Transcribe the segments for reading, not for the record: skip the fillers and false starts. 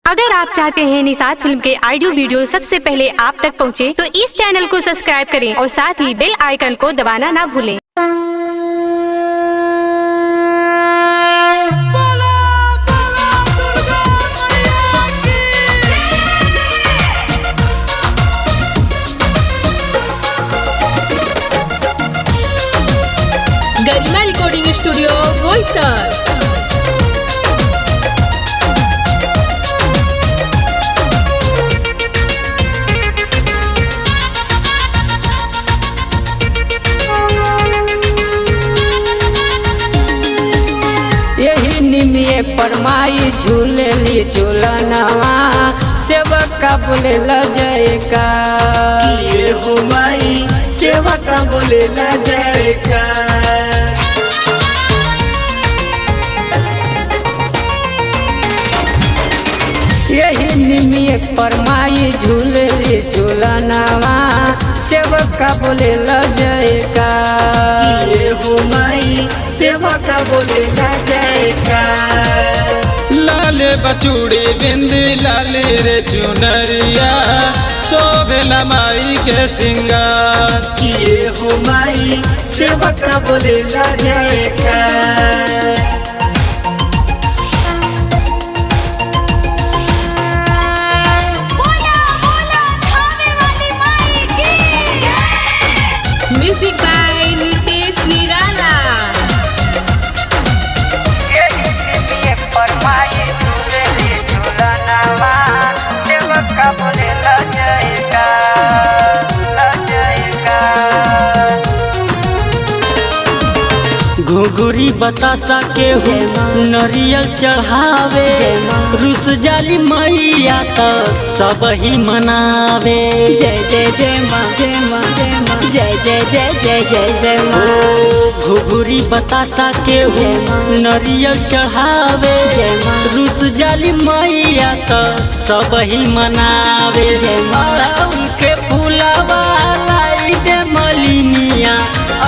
अगर आप चाहते हैं निषाद फिल्म के ऑडियो वीडियो सबसे पहले आप तक पहुंचे, तो इस चैनल को सब्सक्राइब करें और साथ ही बेल आइकन को दबाना ना भूलें। गरिमा रिकॉर्डिंग स्टूडियो बोईसर। यही निमिये परमाई झूलेली झूलनवा सेवक का बोले जयका ये हो माई सेवा का बोले जयका। यही निमिये परमाई झूलेली झूलनवा सेवक का बोले जयका ये हो माई सेवा का बोले जयका। लाले बचूड़ी बिंदी लाले रे चुनरिया शोभेला माई के सिंगार ये हो माई सेवा का बोले जयका। म्यूजिक बाय नितेश निराला। घुघुरी बतासा के नरियल चढ़ावे रुस जाली मैया तो सब ही मनावे। जय जय जय माँ जय माँ जय माँ जय जय जय जय जय जय माँ। घुघुरी बतासा के नरियल चढ़ावे रुस जाली मैया तो सब ही मनावे। अड़हुल के फूलवा लाई दे मलिनिया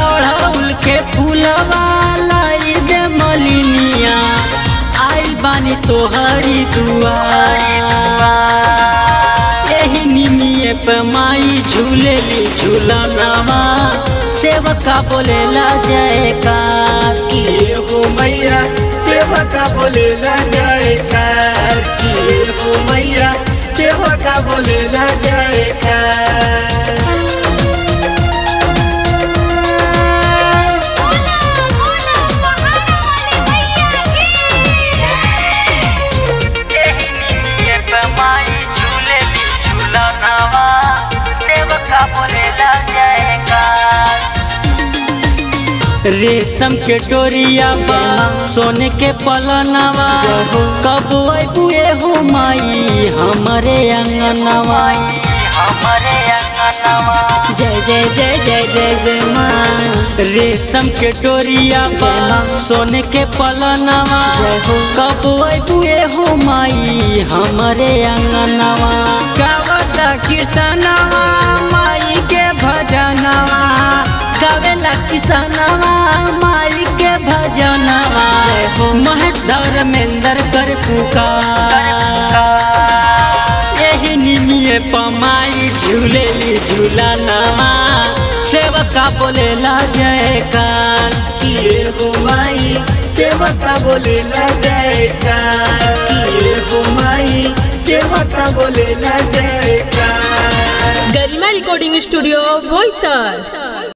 अड़हुल के फूलवा लाई दे मलिनिया आई बानी तोहरी दुआरी। यही निमिये पे माई झूलेली झूलनवा सेवका बोलेला जयकार ये हो मैया सेवा का बोले जयकार। ये हो मैया सेवा का बोले जयकार। रेशम के डोरिया बा सोने के पलनवा कब अबुए हो माई हमारे अंगनवा जय जय जय जय जय जय माँ। रेशम के डोरिया बा सोने के पलनवा कब अबुए हो माई हमारे अंगनवा। गावता किसनवा माई के भजनवा गावेला किसनवा माई के भजनवा महत धर्मेंद्र कर पुकार। यही निमिये पमाई झूलेली झूलनवा सेवका बोलेला जयकार ये हो माई सेवा का बोले जयकार। ये हो माई सेवा का बोले जयकार। गरिमा रिकॉर्डिंग स्टूडियो बोईसर।